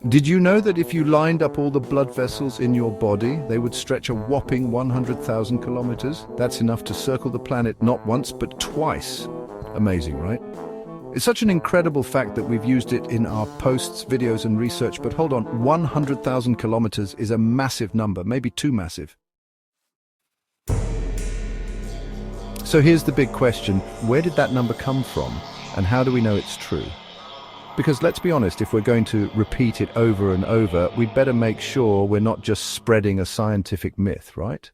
Did you know that if you lined up all the blood vessels in your body, they would stretch a whopping 100,000 kilometers? That's enough to circle the planet not once, but twice. Amazing, right? It's such an incredible fact that we've used it in our posts, videos, and research, but hold on, 100,000 kilometers is a massive number, maybe too massive. So here's the big question, where did that number come from, and how do we know it's true? Because let's be honest, if we're going to repeat it over and over, we'd better make sure we're not just spreading a scientific myth, right?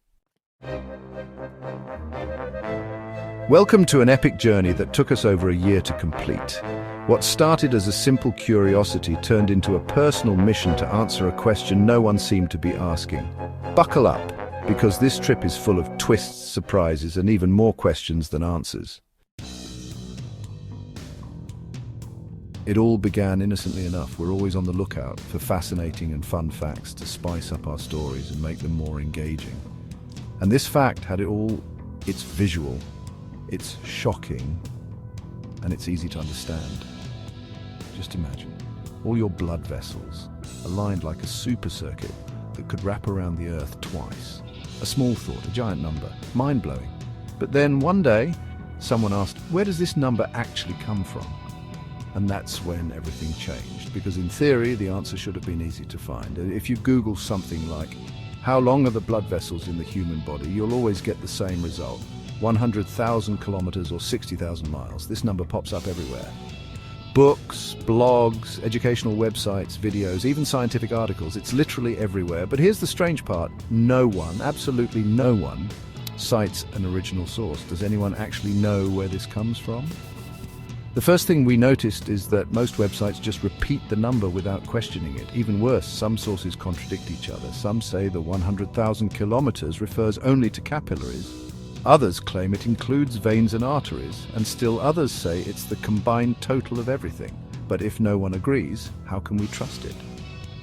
Welcome to an epic journey that took us over a year to complete. What started as a simple curiosity turned into a personal mission to answer a question no one seemed to be asking. Buckle up, because this trip is full of twists, surprises, and even more questions than answers. It all began innocently enough. We're always on the lookout for fascinating and fun facts to spice up our stories and make them more engaging. And this fact had it all. It's visual, it's shocking, and it's easy to understand. Just imagine, all your blood vessels aligned like a super circuit that could wrap around the Earth twice. A small thought, a giant number, mind-blowing. But then one day, someone asked, where does this number actually come from? And that's when everything changed, because in theory, the answer should have been easy to find. If you Google something like, how long are the blood vessels in the human body, you'll always get the same result. 100,000 kilometers or 60,000 miles. This number pops up everywhere. Books, blogs, educational websites, videos, even scientific articles. It's literally everywhere. But here's the strange part. No one, absolutely no one, cites an original source. Does anyone actually know where this comes from? The first thing we noticed is that most websites just repeat the number without questioning it. Even worse, some sources contradict each other. Some say the 100,000 kilometers refers only to capillaries. Others claim it includes veins and arteries, and still others say it's the combined total of everything. But if no one agrees, how can we trust it?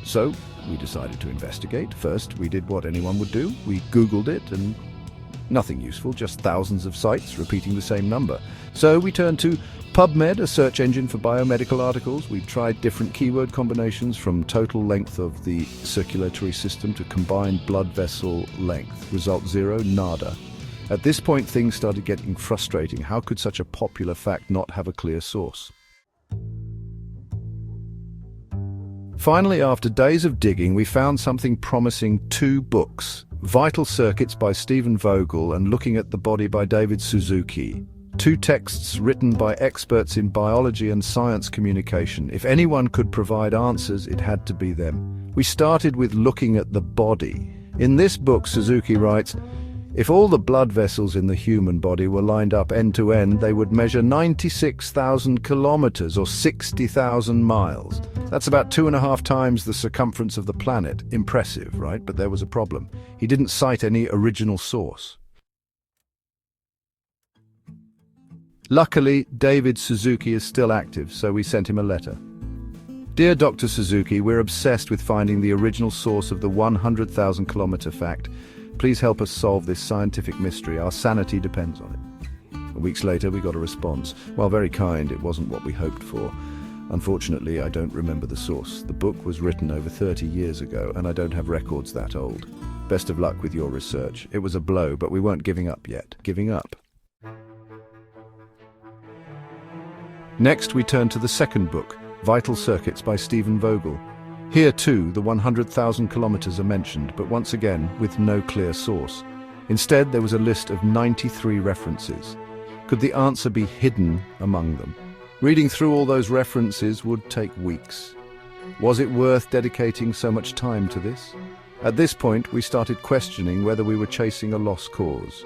So we decided to investigate. First, we did what anyone would do. We Googled it, and nothing useful, just thousands of sites repeating the same number. So we turned to PubMed, a search engine for biomedical articles. We tried different keyword combinations from total length of the circulatory system to combined blood vessel length. Result zero, nada. At this point, things started getting frustrating. How could such a popular fact not have a clear source? Finally, after days of digging, we found something promising: 2 books. Vital Circuits by Stephen Vogel and Looking at the Body by David Suzuki. 2 texts written by experts in biology and science communication. If anyone could provide answers, it had to be them. We started with Looking at the Body. In this book, Suzuki writes, if all the blood vessels in the human body were lined up end to end, they would measure 96,000 kilometers or 60,000 miles. That's about 2.5 times the circumference of the planet. Impressive, right? But there was a problem. He didn't cite any original source. Luckily, David Suzuki is still active, so we sent him a letter. Dear Dr. Suzuki, we're obsessed with finding the original source of the 100,000 kilometer fact. Please help us solve this scientific mystery. Our sanity depends on it. Weeks later, we got a response. While very kind, it wasn't what we hoped for. Unfortunately, I don't remember the source. The book was written over 30 years ago, and I don't have records that old. Best of luck with your research. It was a blow, but we weren't giving up yet. Giving up. Next, we turn to the second book, Vital Circuits by Stephen Vogel. Here too, the 100,000 kilometers are mentioned, but once again, with no clear source. Instead, there was a list of 93 references. Could the answer be hidden among them? Reading through all those references would take weeks. Was it worth dedicating so much time to this? At this point, we started questioning whether we were chasing a lost cause.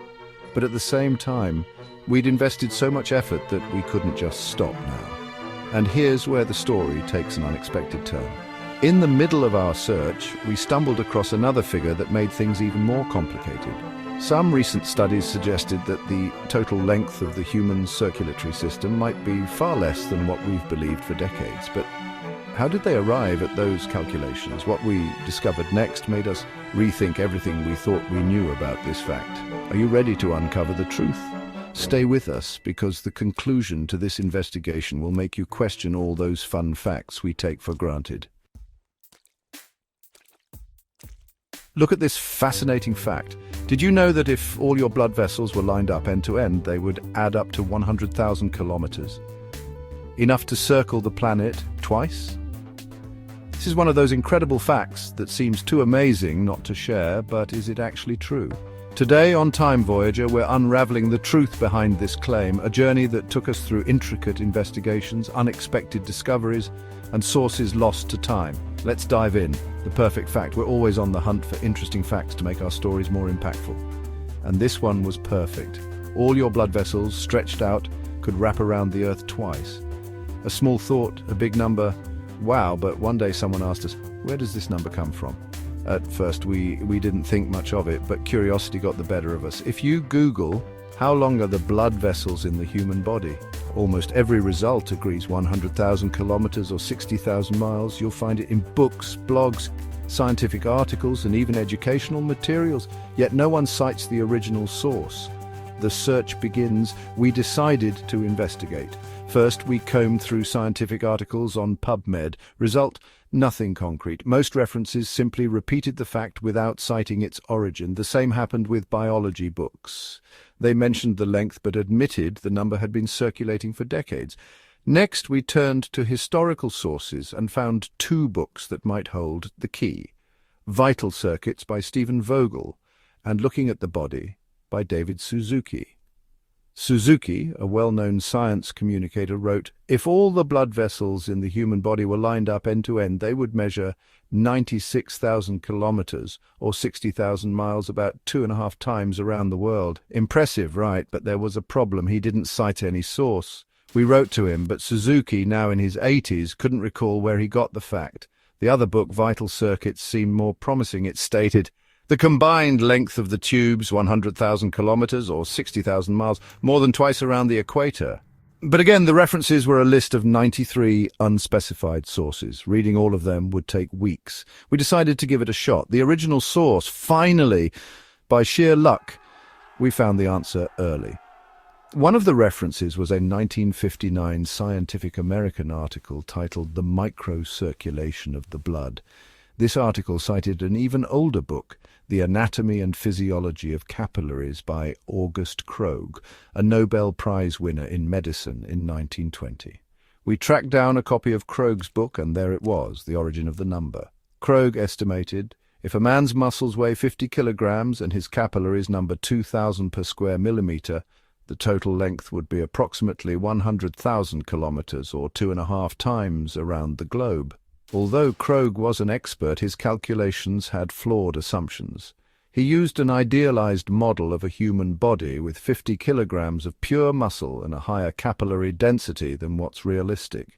But at the same time, we'd invested so much effort that we couldn't just stop now. And here's where the story takes an unexpected turn. In the middle of our search, we stumbled across another figure that made things even more complicated. Some recent studies suggested that the total length of the human circulatory system might be far less than what we've believed for decades. But how did they arrive at those calculations? What we discovered next made us rethink everything we thought we knew about this fact. Are you ready to uncover the truth? Stay with us because the conclusion to this investigation will make you question all those fun facts we take for granted. Look at this fascinating fact. Did you know that if all your blood vessels were lined up end to end, they would add up to 100,000 kilometers? Enough to circle the planet twice? This is one of those incredible facts that seems too amazing not to share, but is it actually true? Today on Time Voyager, we're unraveling the truth behind this claim, a journey that took us through intricate investigations, unexpected discoveries, and sources lost to time. Let's dive in. The perfect fact. We're always on the hunt for interesting facts to make our stories more impactful. And this one was perfect. All your blood vessels, stretched out, could wrap around the Earth twice. A small thought, a big number. Wow, but one day someone asked us, where does this number come from? At first, we didn't think much of it, but curiosity got the better of us. If you Google, how long are the blood vessels in the human body? Almost every result agrees 100,000 kilometers or 60,000 miles. You'll find it in books, blogs, scientific articles, and even educational materials. Yet no one cites the original source. The search begins. We decided to investigate. First, we combed through scientific articles on PubMed. Result: nothing concrete. Most references simply repeated the fact without citing its origin. The same happened with biology books. They mentioned the length but admitted the number had been circulating for decades. Next, we turned to historical sources and found two books that might hold the key: Vital Circuits by Stephen Vogel and Looking at the Body by David Suzuki. Suzuki, a well-known science communicator, wrote, "If all the blood vessels in the human body were lined up end to end, they would measure 96,000 kilometers or 60,000 miles, about 2.5 times around the world." Impressive, right? But there was a problem. He didn't cite any source. We wrote to him, but Suzuki, now in his 80s, couldn't recall where he got the fact. The other book, Vital Circuits, seemed more promising. It stated, "The combined length of the tubes, 100,000 kilometers or 60,000 miles, more than twice around the equator." But again, the references were a list of 93 unspecified sources. Reading all of them would take weeks. We decided to give it a shot. The original source, finally, by sheer luck, we found the answer early. One of the references was a 1959 Scientific American article titled "The Microcirculation of the Blood." This article cited an even older book, The Anatomy and Physiology of Capillaries by August Krogh, a Nobel Prize winner in medicine in 1920. We tracked down a copy of Krogh's book, and there it was, the origin of the number. Krogh estimated, if a man's muscles weigh 50 kilograms and his capillaries number 2,000 per square millimeter, the total length would be approximately 100,000 kilometers or 2.5 times around the globe. Although Krogh was an expert, his calculations had flawed assumptions. He used an idealized model of a human body with 50 kilograms of pure muscle and a higher capillary density than what's realistic.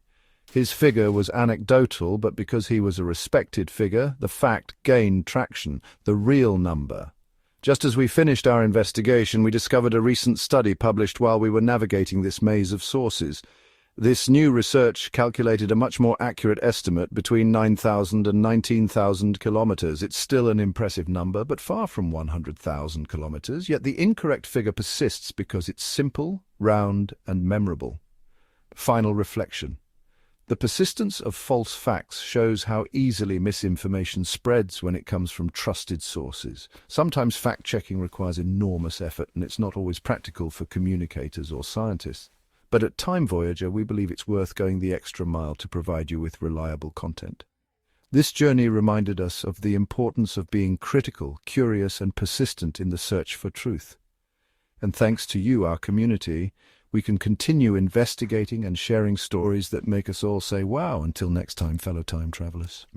His figure was anecdotal, but because he was a respected figure, the fact gained traction, the real number. Just as we finished our investigation, we discovered a recent study published while we were navigating this maze of sources. This new research calculated a much more accurate estimate between 9,000 and 19,000 kilometers. It's still an impressive number, but far from 100,000 kilometers, yet the incorrect figure persists because it's simple, round, and memorable. Final reflection. The persistence of false facts shows how easily misinformation spreads when it comes from trusted sources. Sometimes fact-checking requires enormous effort, and it's not always practical for communicators or scientists. But at Time Voyager, we believe it's worth going the extra mile to provide you with reliable content. This journey reminded us of the importance of being critical, curious, and persistent in the search for truth. And thanks to you, our community, we can continue investigating and sharing stories that make us all say, wow, until next time, fellow time travelers.